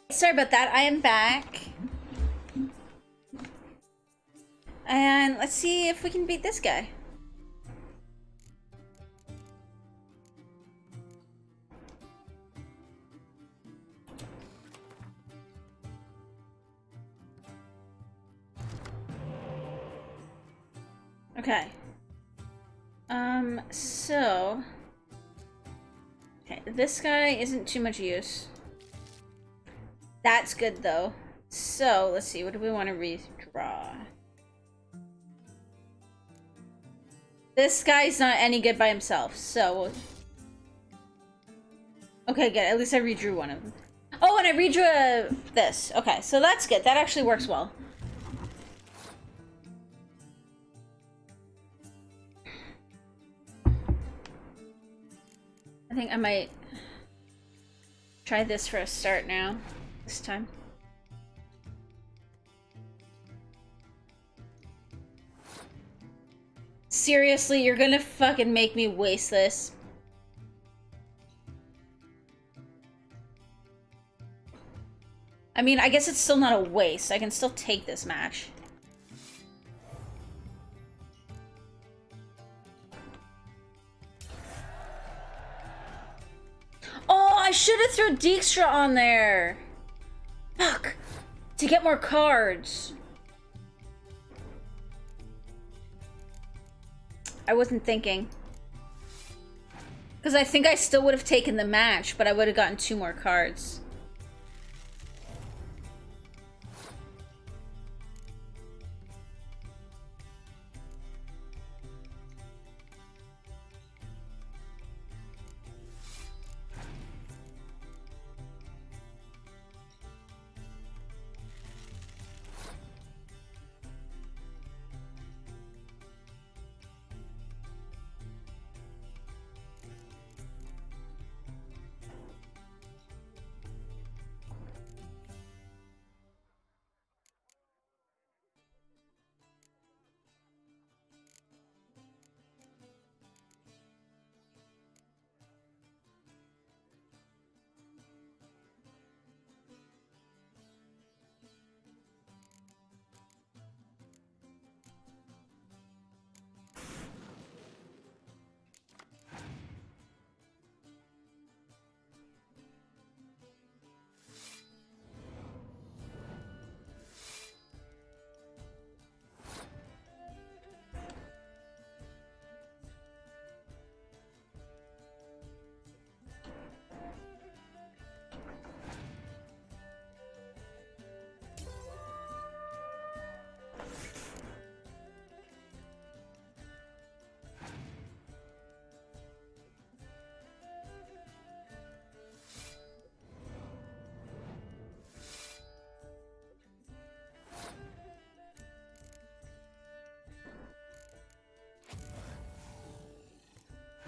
Sorry about that. I am back. And let's see if we can beat this guy. Okay. So... Okay, this guy isn't too much use. That's good, though. So, let's see, what do we want to redraw? This guy's not any good by himself, so... Okay, good. At least I redrew one of them. Oh, and I redrew this. Okay, so that's good. That actually works well. I think I might try this for a start now, this time. Seriously, you're gonna fucking make me waste this. I mean, I guess it's still not a waste. I can still take this match. Oh, I should have thrown Dijkstra on there. Fuck. To get more cards. I wasn't thinking. Because I think I still would have taken the match, but I would have gotten 2 more cards.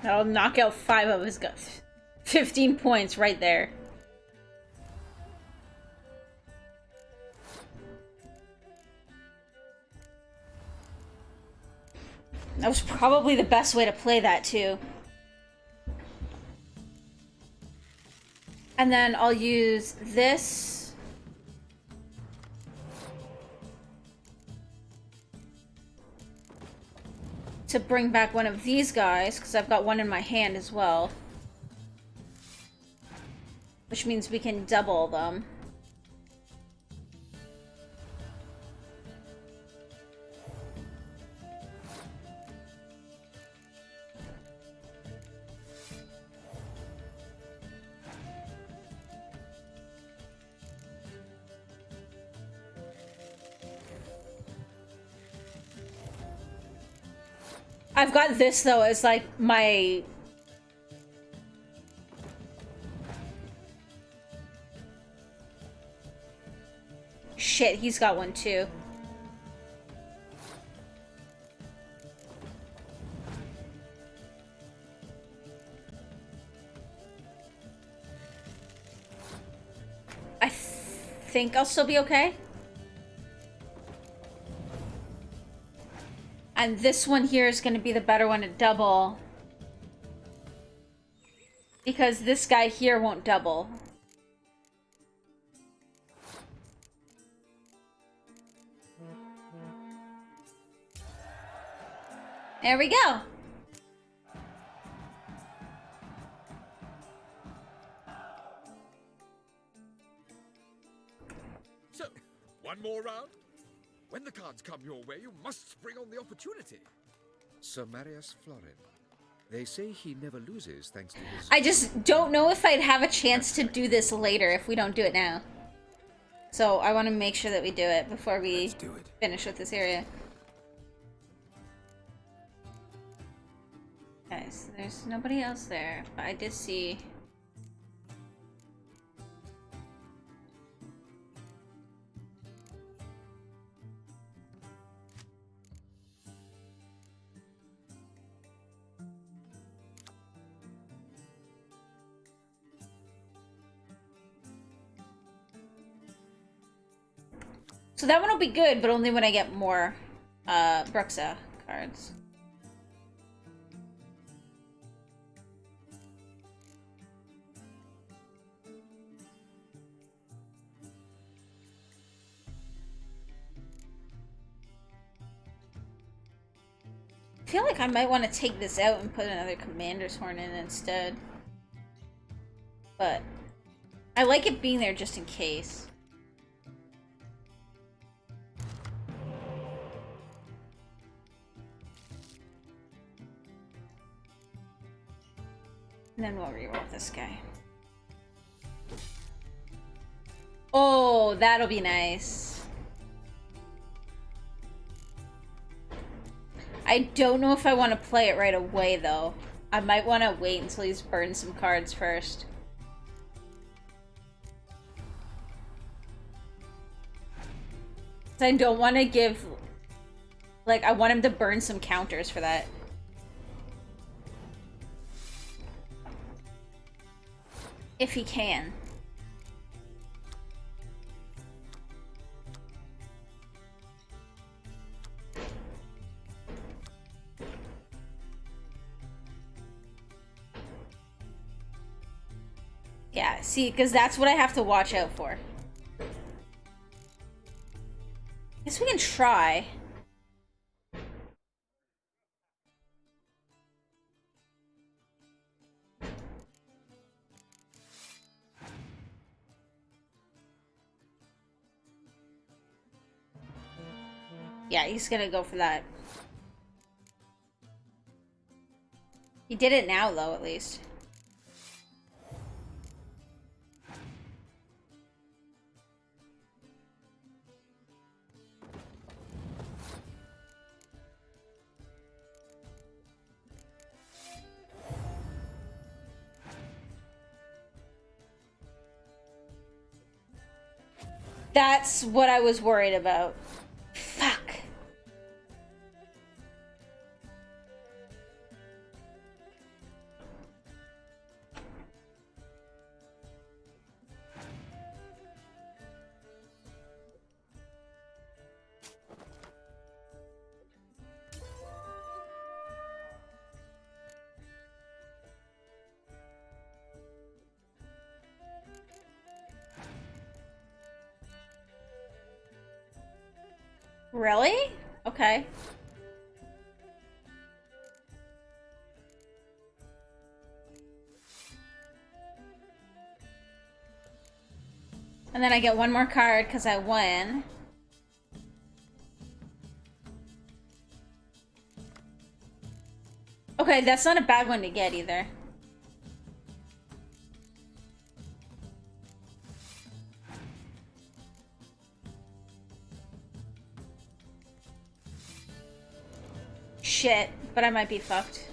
That'll knock out 5 of his guns. 15 points right there. That was probably the best way to play that, too. And then I'll use this. To bring back one of these guys, because I've got one in my hand as well. Which means we can double them. I've got this, though, as, like, my... Shit, he's got one, too. I think I'll still be okay. And this one here is going to be the better one to double. Because this guy here won't double. There we go. So, one more round? When the cards come your way, you must spring on the opportunity. Sir Marius Florin. They say he never loses thanks to his... I just don't know if I'd have a chance to do this later if we don't do it now. So I want to make sure that we do it before we finish with this area. Okay, so there's nobody else there, but I did see... So that one will be good, but only when I get more Bruxa cards. I feel like I might want to take this out and put another Commander's Horn in instead. But I like it being there just in case. And then we'll reroll this guy. Oh, that'll be nice. I don't know if I want to play it right away, though. I might want to wait until he's burned some cards first. I don't want to give... Like, I want him to burn some counters for that. If he can. Yeah, see, because that's what I have to watch out for. Guess we can try. Yeah, he's gonna go for that. He did it now, though, at least. That's what I was worried about. Fuck. Really? Okay. And then I get one more card because I won. Okay, that's not a bad one to get either. Shit, but I might be fucked.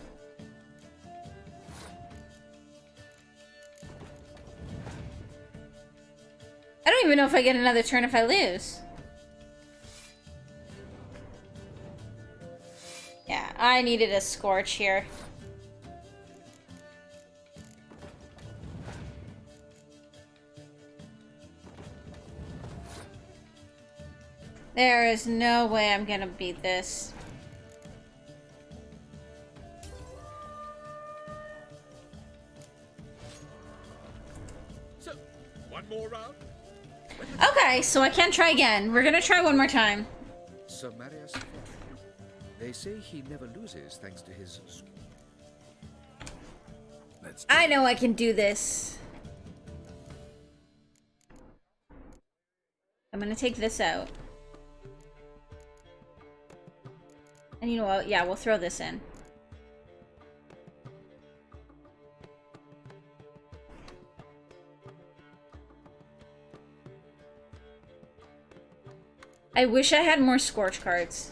I don't even know if I get another turn if I lose. Yeah, I needed a Scorch here. There is no way I'm gonna beat this. So, one more round? Okay, so I can try again. We're gonna try one more time. Sir Marius Florin. They say he never loses thanks to his... I know I can do this. I'm gonna take this out. And you know what? Yeah, we'll throw this in. I wish I had more Scorch cards.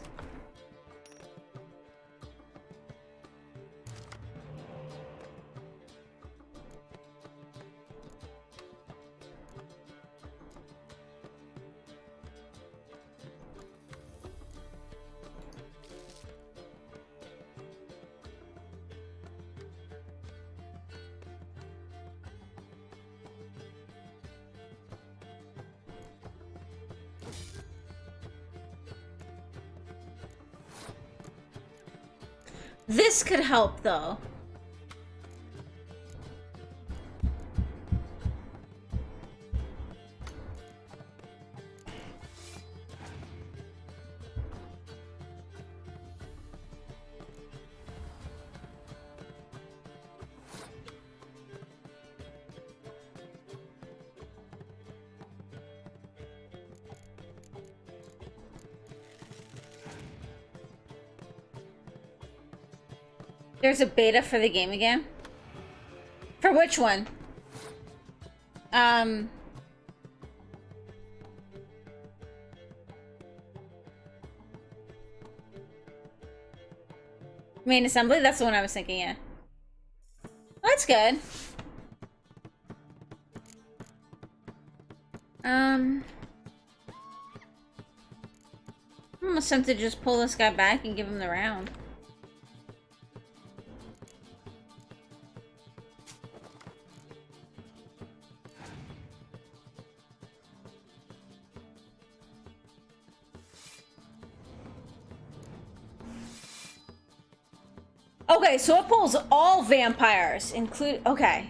This could help, though. There's a beta for the game again? For which one? Main assembly? That's the one I was thinking, yeah. That's good. I'm almost tempted to just pull this guy back and give him the round. Okay, so it pulls all vampires, include... Okay.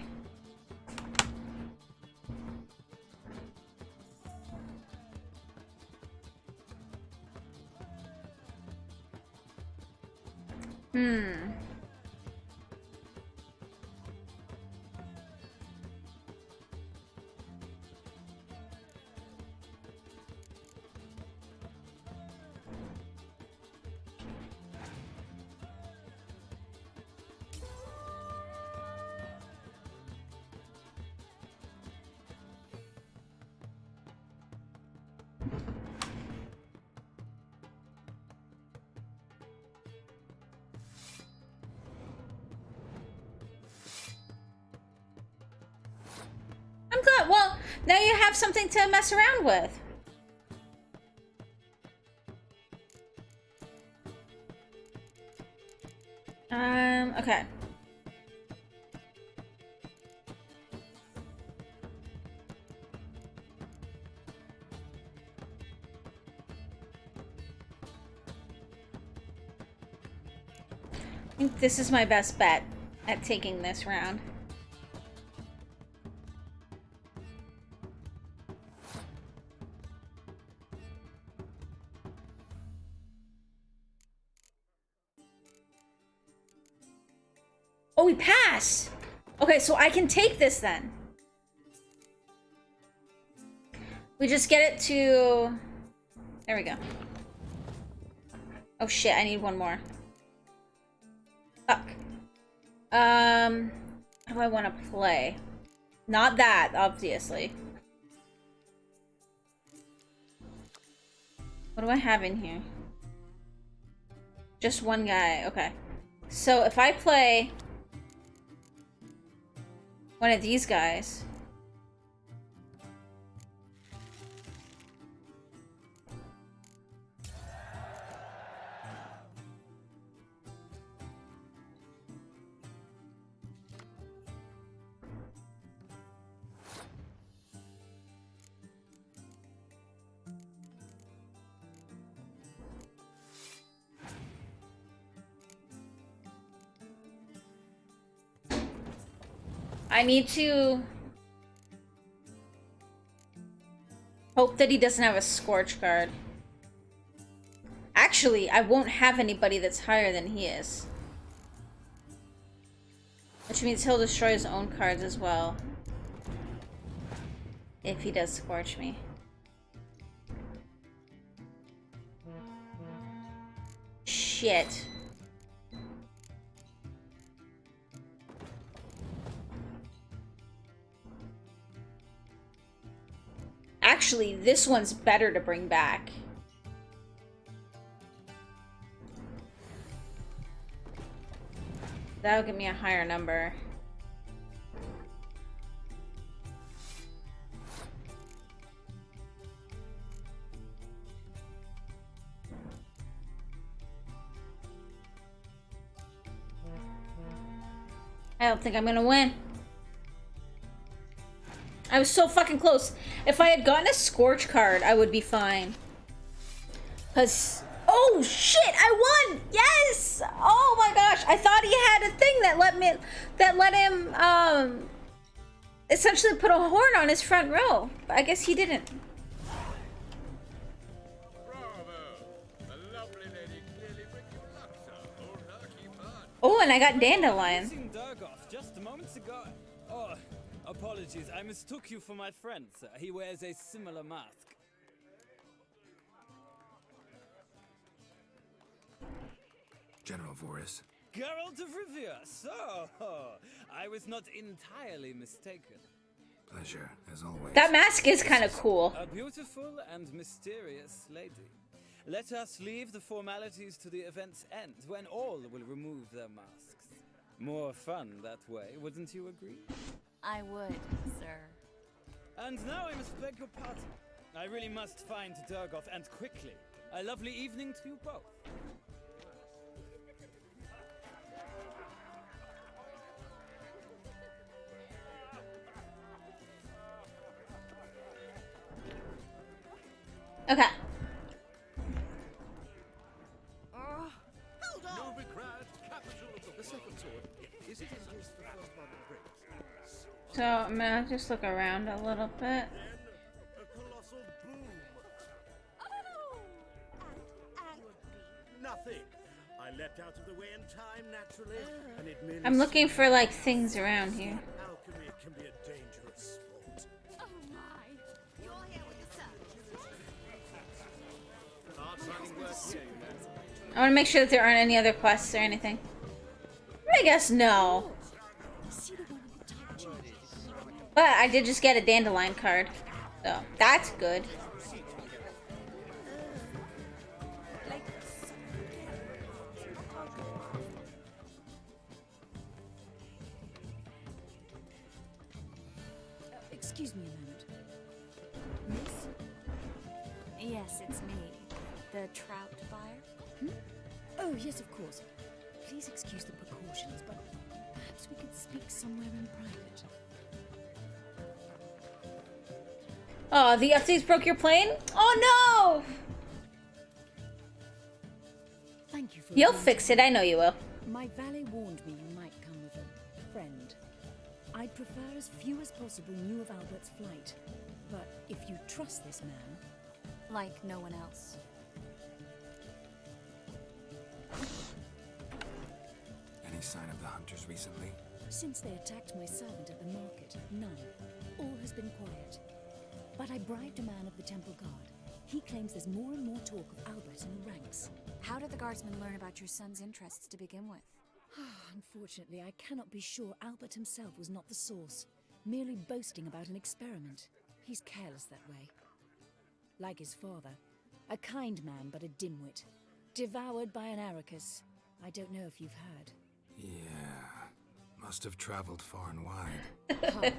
I'm glad. Well, now you have something to mess around with. Okay. I think this is my best bet at taking this round. Oh, we pass! Okay, so I can take this then. We just get it to... There we go. Oh shit, I need one more. Fuck. How do I want to play? Not that, obviously. What do I have in here? Just one guy, okay. So if I play one of these guys... I need to hope that he doesn't have a Scorch card. Actually, I won't have anybody that's higher than he is. Which means he'll destroy his own cards as well. If he does scorch me. Shit. Actually, this one's better to bring back. That'll give me a higher number. I don't think I'm gonna win. I was so fucking close. If I had gotten a Scorch card, I would be fine. Cause, oh shit, I won! Yes! Oh my gosh, I thought he had a thing that let him, essentially put a horn on his front row. But I guess he didn't. Oh, and I got Dandelion. Just moments ago. Oh, apologies. I mistook you for my friend, sir. He wears a similar mask. General Voris. Geralt of Rivia. So, I was not entirely mistaken. Pleasure, as always. That mask is kind of cool. A beautiful and mysterious lady. Let us leave the formalities to the event's end, when all will remove their masks. More fun that way, wouldn't you agree? I would, sir. And now I must beg your pardon. I really must find Durgoth, and quickly. A lovely evening to you both. Okay. So I'm gonna just look around a little bit. Nothing. I leapt out of the way in time naturally, and it merely I'm looking for like things around here. alchemy can be a dangerous sport. Oh my! You're here with the search. I want to make sure that there aren't any other quests or anything. I guess no. But I did just get a Dandelion card, so that's good. Excuse me a moment. Miss? Yes, it's me. The trout buyer. Oh, yes, of course. Please excuse the precautions, but perhaps we could speak somewhere in private. Oh, the updates broke your plane? Oh no! Thank you for You'll agreeing fix to- it, I know you will. My valet warned me you might come with a friend. I'd prefer as few as possible knew of Albert's flight. But if you trust this man... Like no one else. Any sign of the hunters recently? Since they attacked my servant at the market, none. All has been quiet. But I bribed a man of the Temple Guard. He claims there's more and more talk of Albert in the ranks. How did the guardsmen learn about your son's interests to begin with? Unfortunately, I cannot be sure Albert himself was not the source, merely boasting about an experiment. He's careless that way. Like his father, a kind man but a dimwit. Devoured by an Arrakis. I don't know if you've heard. Yeah. Must have traveled far and wide. Hardly.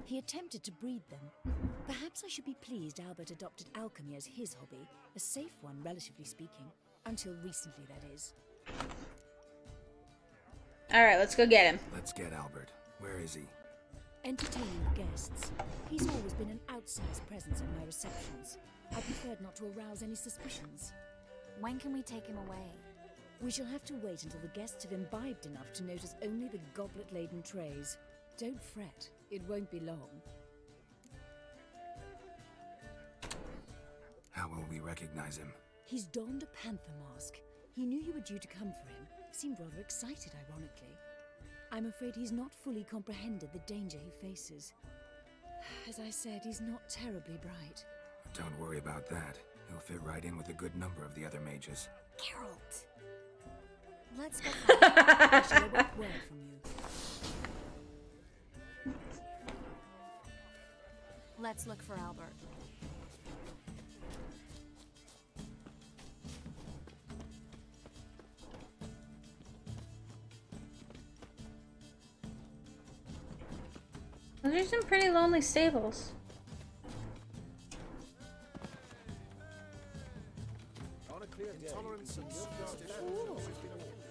He attempted to breed them. Perhaps I should be pleased Albert adopted alchemy as his hobby. A safe one, relatively speaking. Until recently, that is. Alright, let's go get him. Let's get Albert. Where is he? Entertaining the guests. He's always been an outsized presence at my receptions. I preferred not to arouse any suspicions. When can we take him away? We shall have to wait until the guests have imbibed enough to notice only the goblet-laden trays. Don't fret, it won't be long. How will we recognize him? He's donned a panther mask. He knew you were due to come for him. Seemed rather excited, ironically. I'm afraid he's not fully comprehended the danger he faces. As I said, he's not terribly bright. Don't worry about that. He'll fit right in with a good number of the other mages. Geralt! Let's go. I shall await word from you. Let's look for Albert. Those are some pretty lonely stables. Ooh.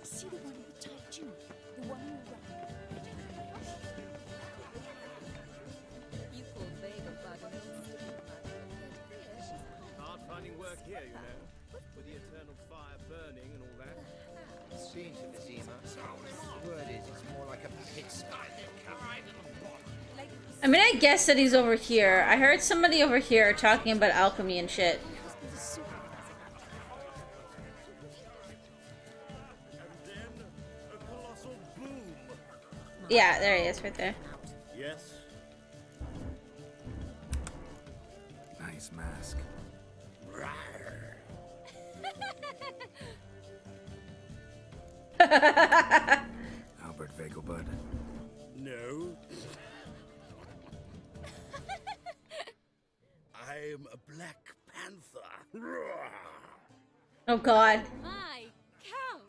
See the one with the tight tunic? The one who ran. You poor Vagabond. Hard finding work here, you know. With the eternal fire burning and all that. Seen to the Zima. The word is, it's more like a pigsty. I mean, I guess that he's over here. I heard somebody over here talking about alchemy and shit. Yeah, there he is, right there. Yes. Nice mask. Albert Vegelbud. No. I'm a Black Panther. Oh god. My Count!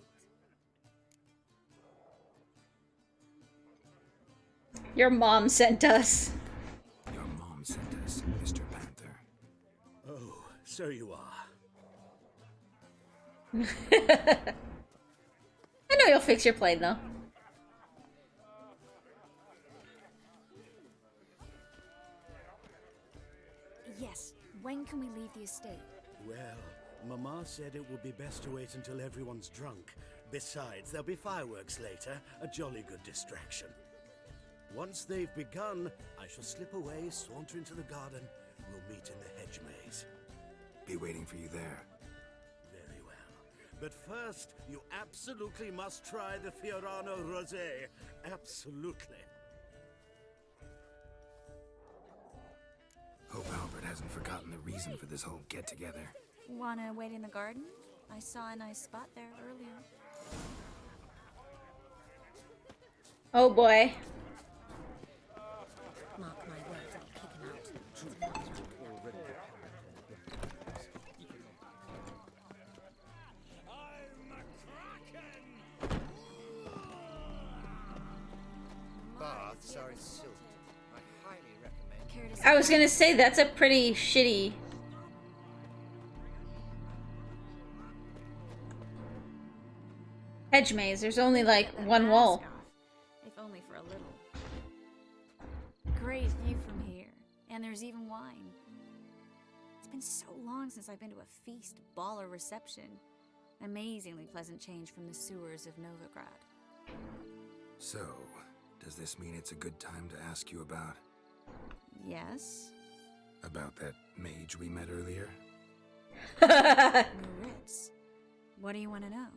Your mom sent us. Your mom sent us, Mr. Panther. Oh, so you are. I know you'll fix your plane though. Yes. When can we leave the estate? Well, Mama said it would be best to wait until everyone's drunk. Besides, there'll be fireworks later, a jolly good distraction. Once they've begun, I shall slip away, saunter into the garden. We'll meet in the hedge maze. Be waiting for you there. Very well. But first, you absolutely must try the Fiorano Rosé. Absolutely. Hope Albert hasn't forgotten the reason for this whole get-together. Wanna wait in the garden? I saw a nice spot there earlier. Oh boy. Mark my words, I'll kick him out. Baths are in Silton. I highly recommend. Care to I was gonna say, that's a pretty shitty... hedge maze. There's only like one wall. If only for a little. Great view from here. And there's even wine. It's been so long since I've been to a feast, ball, or reception. Amazingly pleasant change from the sewers of Novigrad. So, does this mean it's a good time to ask you about... Yes? about that mage we met earlier? Moritz. What do you want to know?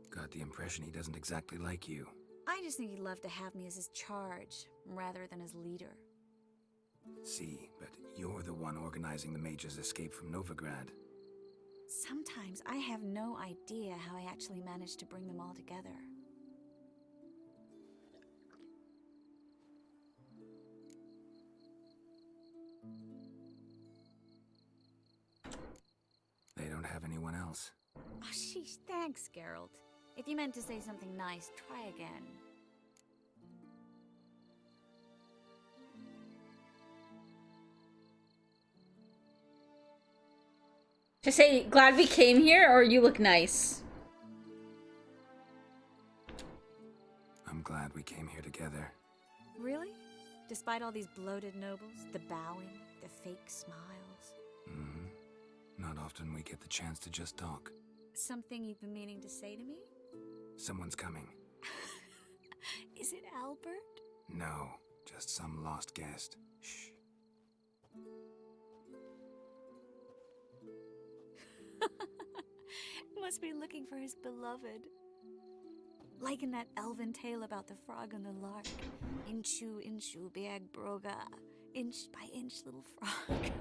Got the impression he doesn't exactly like you. I just think he'd love to have me as his charge, rather than his leader. See, but you're the one organizing the mage's escape from Novigrad. Sometimes I have no idea how I actually managed to bring them all together. They don't have anyone else. Oh, sheesh, thanks, Geralt. If you meant to say something nice, try again. To say, glad we came here, or you look nice? I'm glad we came here together. Really? Despite all these bloated nobles, the bowing, the fake smiles. Not often we get the chance to just talk. Something you've been meaning to say to me? Someone's coming. Is it Albert? No, just some lost guest. Shh. Must be looking for his beloved. Like in that elven tale about the frog and the lark. Inchu, inchu, bag broga. Inch by inch, little frog.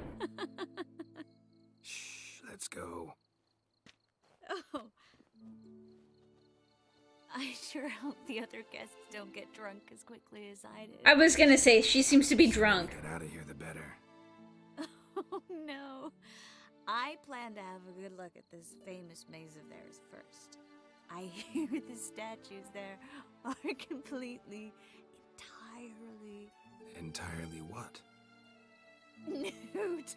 Shh, let's go. Oh. I sure hope the other guests don't get drunk as quickly as I did. I was gonna say, she seems to be drunk. Get out of here, the better. Oh no. I plan to have a good look at this famous maze of theirs first. I hear the statues there are completely, Entirely what? nude.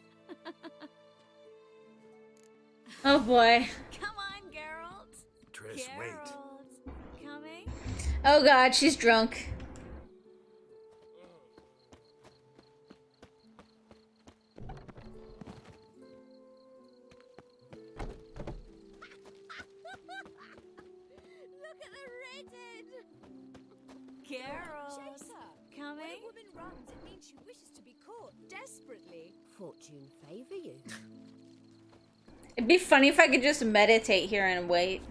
Oh boy. Come on, Geralt. Triss, wait. Geralt. Coming? Oh god, she's drunk. Look at the rated. Geralt. Chaser! Coming? When a woman runs, it means she wishes to be caught desperately. Fortune favor you. It'd be funny if I could just meditate here and wait.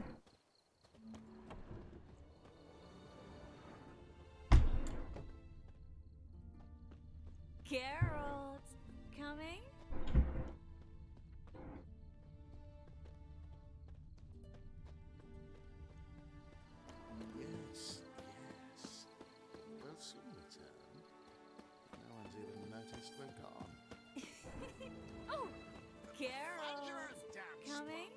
Geralt. Coming? Yes, yes. We'll soon return. No one's even noticed we're gone. Oh, Geralt. Coming?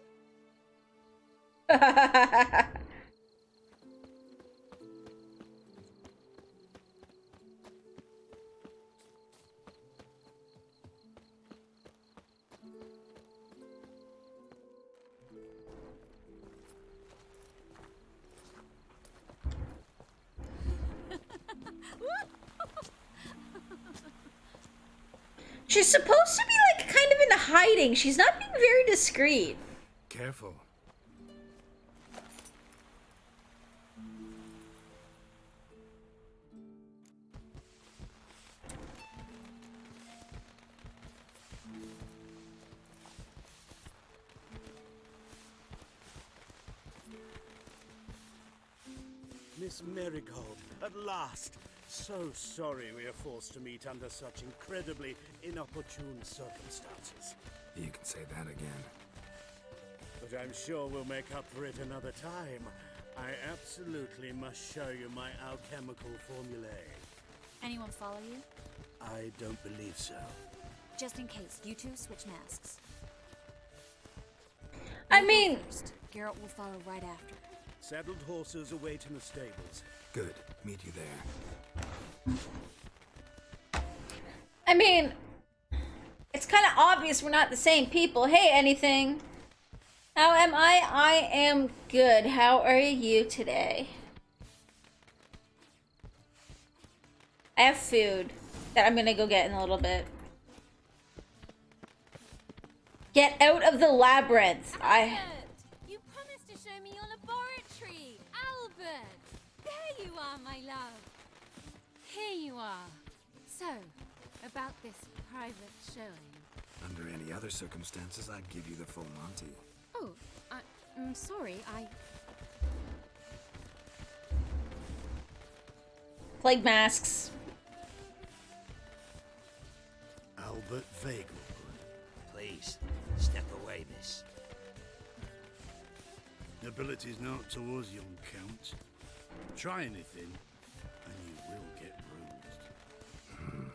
She's supposed to be like kind of into hiding. She's not being very discreet. Careful. Miss Marigold, at last! So sorry we are forced to meet under such incredibly inopportune circumstances. You can say that again. But I'm sure we'll make up for it another time. I absolutely must show you my alchemical formulae. Anyone follow you? I don't believe so. Just in case, you two switch masks. I mean, First, Geralt will follow right after. Saddled horses await in the stables. Good. Meet you there. it's kind of obvious we're not the same people. Hey, anything? How am I? I am good. How are you today? I have food that I'm gonna go get in a little bit. Get out of the labyrinth. Albert! You promised to show me your laboratory! Albert! There you are, my love! Here you are. So, about this private showing. Under any other circumstances, I'd give you the full Monty. Oh, I'm sorry, Plague masks. Albert Vagel. Please, step away, miss. Nobility's not towards young Count. Try anything, and you will get bruised.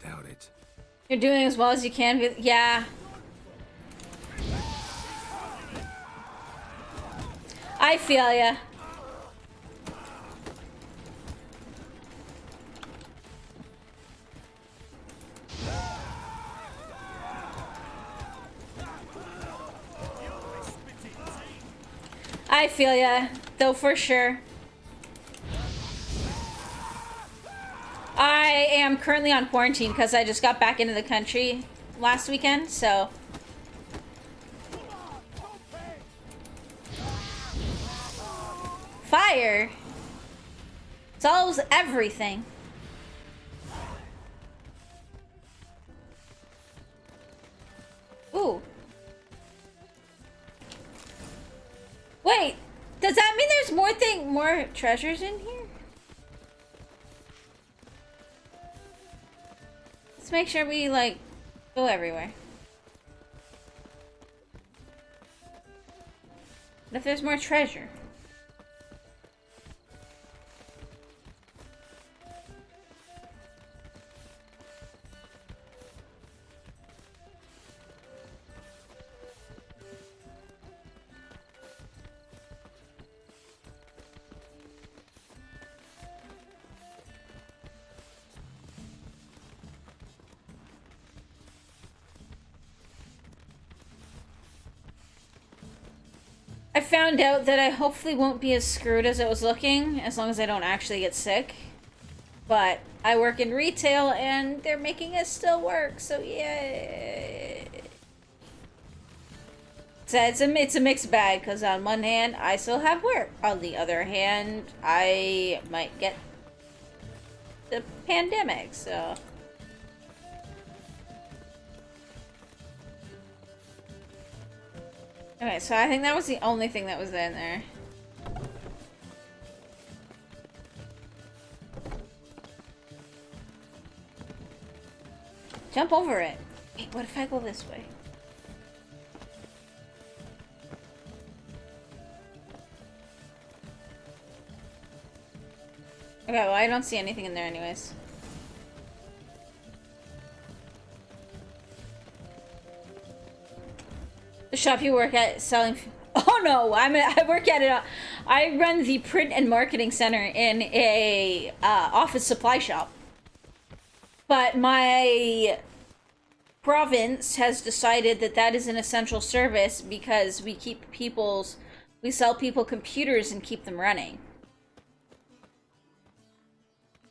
Doubt it. You're doing as well as you can. Yeah. I feel ya. I feel ya, though for sure. I am currently on quarantine because I just got back into the country last weekend, so. Fire solves everything. Ooh. Wait, does that mean there's more treasures in here? Let's make sure we, like, go everywhere. What if there's more treasure? I found out that I hopefully won't be as screwed as it was looking, as long as I don't actually get sick. But I work in retail, and they're making it still work, so yay. So it's a mixed bag, because on one hand, I still have work. On the other hand, I might get the pandemic, so... Okay, so I think that was the only thing that was in there. Jump over it. Wait, what if I go this way? Okay, well, I don't see anything in there anyways. The shop you work at selling... Oh no, I work at it. I run the print and marketing center in a office supply shop. But my province has decided that that is an essential service because we sell people computers and keep them running.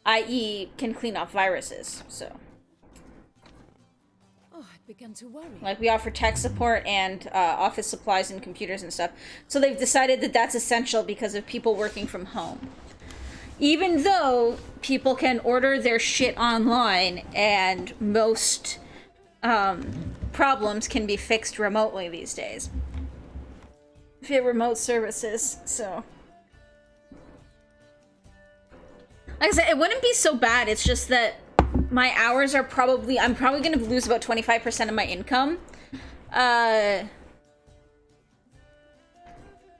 i.e. can clean off viruses, so... Oh, I'd begun to worry. Like, we offer tech support and office supplies and computers and stuff. So they've decided that that's essential because of people working from home. Even though people can order their shit online and most problems can be fixed remotely these days. Via remote services, so... Like I said, it wouldn't be so bad. It's just that my hours are probably... I'm probably going to lose about 25% of my income. I'm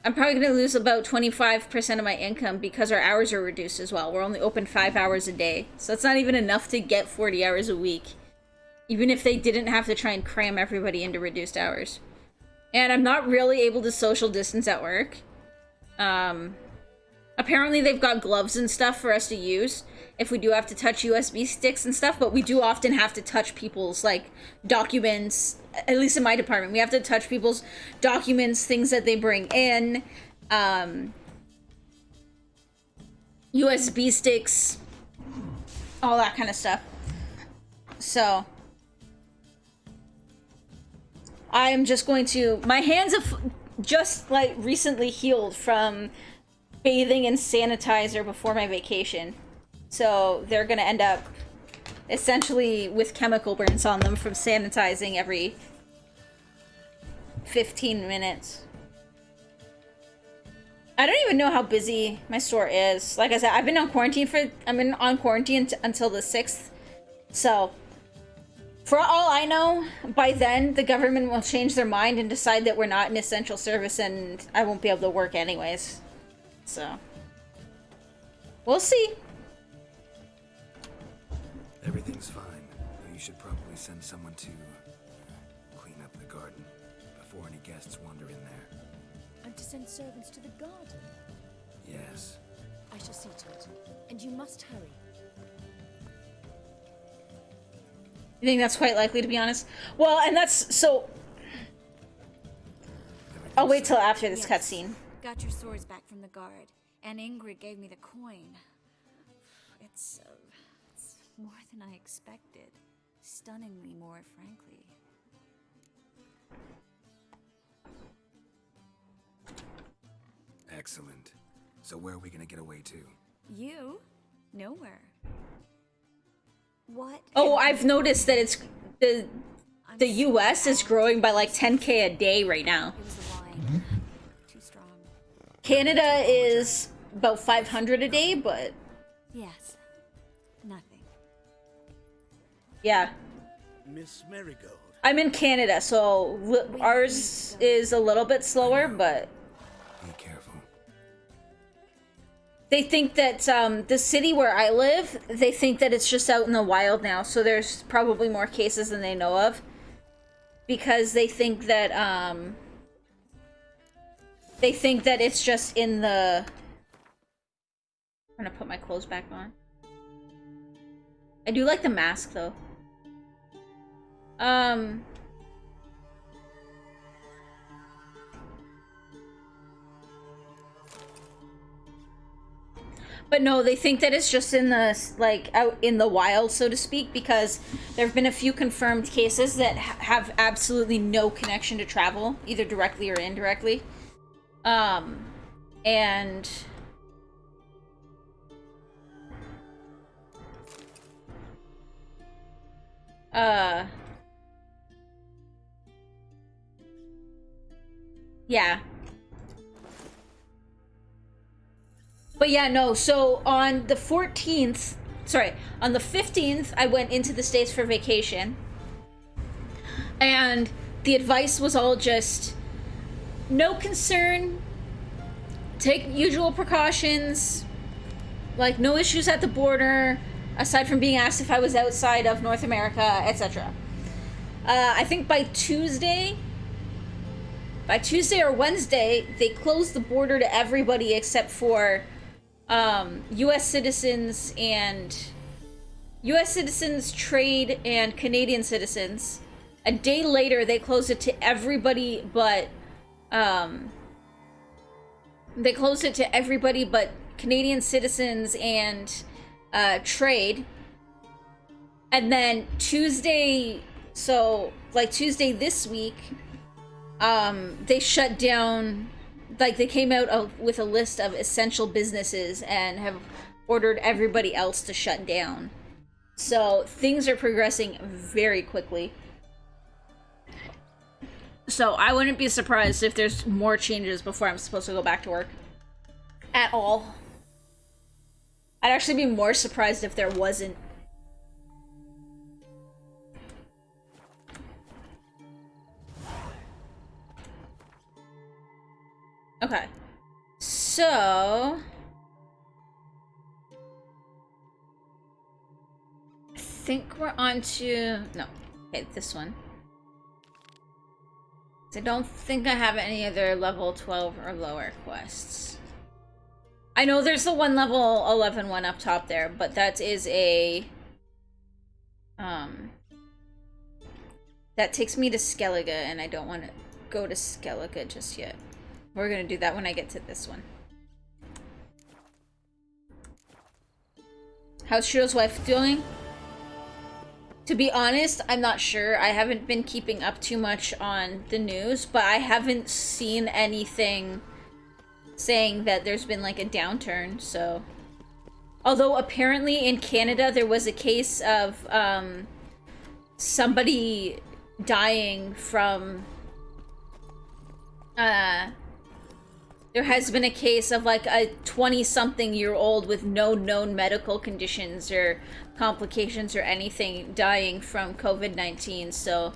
probably going to lose about 25% of my income because our hours are reduced as well. We're only open 5 hours a day. So it's not even enough to get 40 hours a week. Even if they didn't have to try and cram everybody into reduced hours. And I'm not really able to social distance at work. Apparently they've got gloves and stuff for us to use if we do have to touch USB sticks and stuff, but we do often have to touch people's, like, documents, at least in my department. We have to touch people's documents, things that they bring in, USB sticks, all that kind of stuff. So, I am just going to... My hands have just, like, recently healed from bathing in sanitizer before my vacation. So they're gonna end up essentially with chemical burns on them from sanitizing every 15 minutes. I don't even know how busy my store is. Like I said, I've been on quarantine until the 6th. So for all I know, by then the government will change their mind and decide that we're not an essential service and I won't be able to work anyways. So, we'll see. Everything's fine. You should probably send someone to clean up the garden before any guests wander in there. And to send servants to the garden? Yes. I shall see to it. And you must hurry. You think that's quite likely, to be honest? Well, and that's so... I'll wait till after this cutscene. Got your swords back from the guard, and Ingrid gave me the coin. It's more than I expected. Stunningly more, frankly. Excellent. So where are we gonna get away to? You? Nowhere. What? Oh, I've noticed that it's... The US is growing by like 10k a day right now. It was the wine. Too strong. Canada is about 500 a day, but Yes. Nothing. yeah. Miss Marigold. I'm in Canada, so ours is a little bit slower, but Be careful. they think that the city where I live, they think that it's just out in the wild now, so there's probably more cases than they know of. Because they think that it's just in the... I'm gonna put my clothes back on. I do like the mask though. But no, they think that it's just in the, like, out in the wild, so to speak, because there have been a few confirmed cases that have absolutely no connection to travel, either directly or indirectly. And... yeah. But yeah, no, so on the 14th, sorry, on the 15th, I went into the States for vacation. And the advice was all just, no concern, take usual precautions, like no issues at the border, aside from being asked if I was outside of North America, etc. I think by Tuesday or Wednesday, they closed the border to everybody except for U.S. citizens, trade, and Canadian citizens. A day later, they closed it to everybody but Canadian citizens and trade. And then Tuesday, so like Tuesday this week, they shut down. Like, they came out with a list of essential businesses and have ordered everybody else to shut down. So things are progressing very quickly. So I wouldn't be surprised if there's more changes before I'm supposed to go back to work. At all. I'd actually be more surprised if there wasn't. Okay, so I think we're on to, no, okay, this one. I don't think I have any other level 12 or lower quests. I know there's the one level 11 one up top there, but that is a, that takes me to Skellige, and I don't want to go to Skellige just yet. We're gonna do that when I get to this one. How's Shiro's wife doing? To be honest, I'm not sure. I haven't been keeping up too much on the news, but I haven't seen anything saying that there's been like a downturn, so. Although apparently in Canada there was a case of somebody dying from there has been a case of like a 20-something-year-old with no known medical conditions or complications or anything dying from COVID-19. So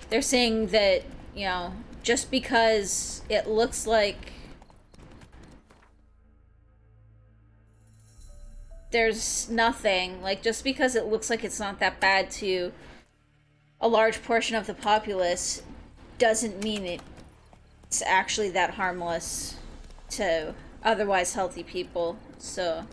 they're saying that, you know, just because it looks like there's nothing, like just because it looks like it's not that bad to a large portion of the populace doesn't mean it's actually that harmless to otherwise healthy people, so.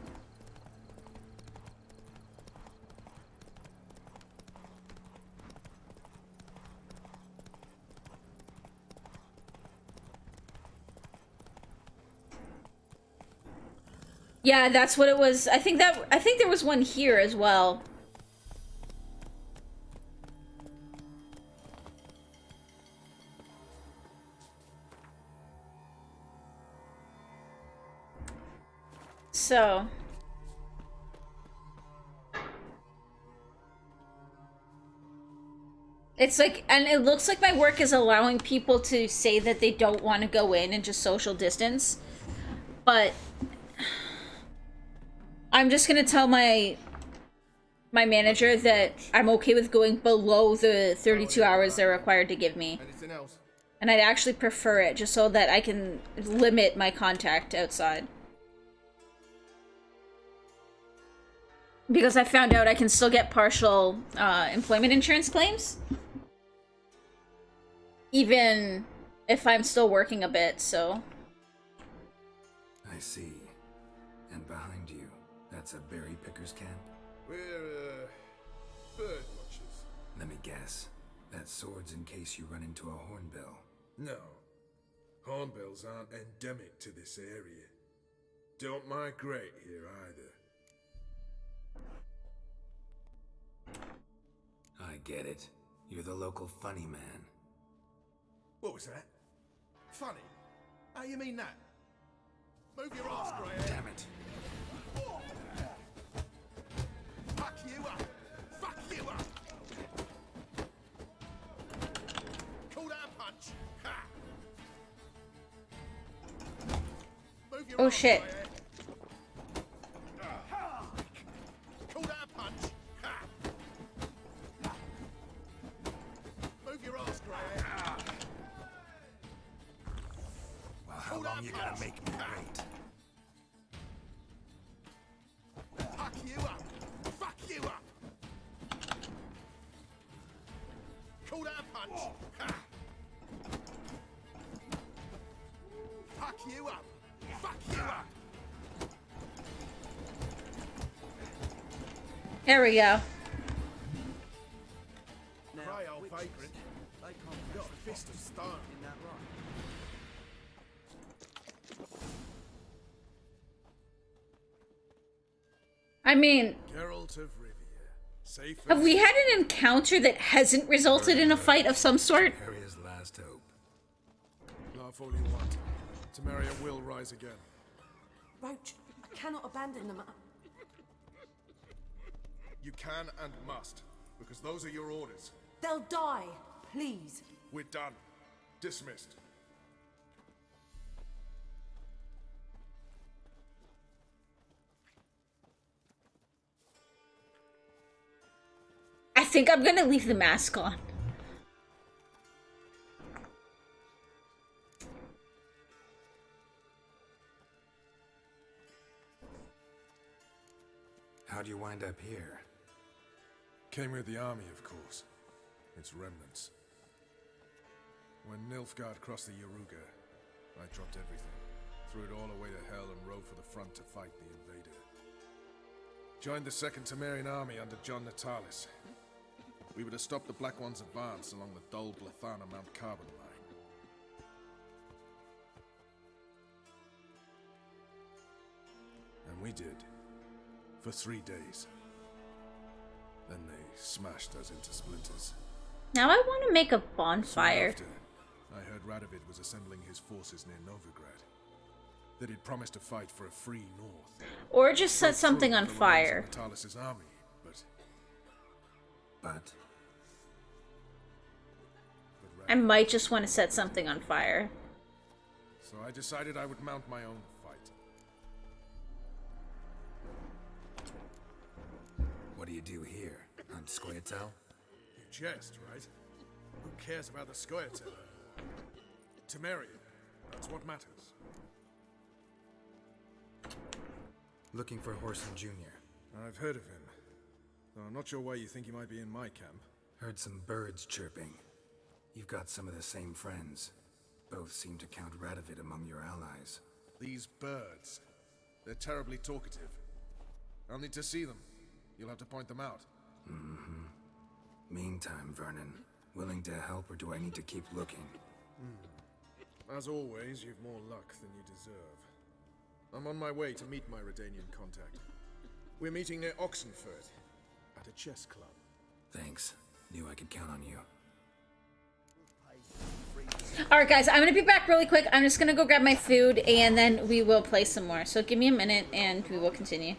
Yeah, that's what it was. I think there was one here as well. So. It's like, and it looks like my work is allowing people to say that they don't want to go in and just social distance. But I'm just gonna tell my manager that I'm okay with going below the 32 hours they're required to give me. Anything else? And I'd actually prefer it just so that I can limit my contact outside. Because I found out I can still get partial employment insurance claims. Even if I'm still working a bit, so... I see. And behind you, that's a berry picker's camp? We're, bird watchers. Let me guess. That sword's in case you run into a hornbill. No. Hornbills aren't endemic to this area. Don't migrate here either. I get it. You're the local funny man. What was that? Funny? How you mean that? Move your ass, Grey. Damn it. Fuck you up! Fuck you up! Call that a punch! Ha! Move your Oh ass, shit. Grey. Call that a punch! Ha! Move your ass, Grey. Well, how long you gonna make me wait? Fuck you up! Fuck you up! Call that a punch! Ha! Fuck you up! Fuck you up! There we go. Cry, old vagrant. You got a fist of stone. In that rock. I mean, Geralt of Rivia. Safe have we had an encounter that hasn't resulted in a fight of some sort? Area's last hope. Laugh all you want. Temeria will rise again. Roach, I cannot abandon them. You can and must, because those are your orders. They'll die. Please. We're done. Dismissed. I think I'm gonna leave the mask on. How'd you wind up here? Came with the army, of course. Its remnants. When Nilfgaard crossed the Yaruga, I dropped everything, threw it all away to hell and rode for the front to fight the invader. Joined the Second Temerian army under John Natalis. We were to stop the Black One's advance along the Dol Blathana Mount Carbon line. And we did. For 3 days. Then they smashed us into splinters. Now I want to make a Soon bonfire. after, I heard Radovid was assembling his forces near Novigrad. That he'd promised to fight for a free north. Or just set Broke something through on the lines fire. of Natalis' army, But I might just want to set something on fire. so I decided I would mount my own fight. what do you do here? Hunt Scoia'tael? You jest, right? Who cares about the Scoia'tael? Temeria, that's what matters. Looking for Whoreson Jr. I've heard of him. Though I'm not sure why you think he might be in my camp. Heard some birds chirping. You've got some of the same friends. Both seem to count Radovid among your allies. These birds. They're terribly talkative. I'll need to see them. You'll have to point them out. Mm-hmm. Meantime, Vernon, willing to help or do I need to keep looking? As always, you've more luck than you deserve. I'm on my way to meet my Redanian contact. We're meeting near Oxenfurt, at a chess club. Thanks. Knew I could count on you. Alright guys, I'm gonna be back really quick. I'm just gonna go grab my food and then we will play some more. So give me a minute and we will continue.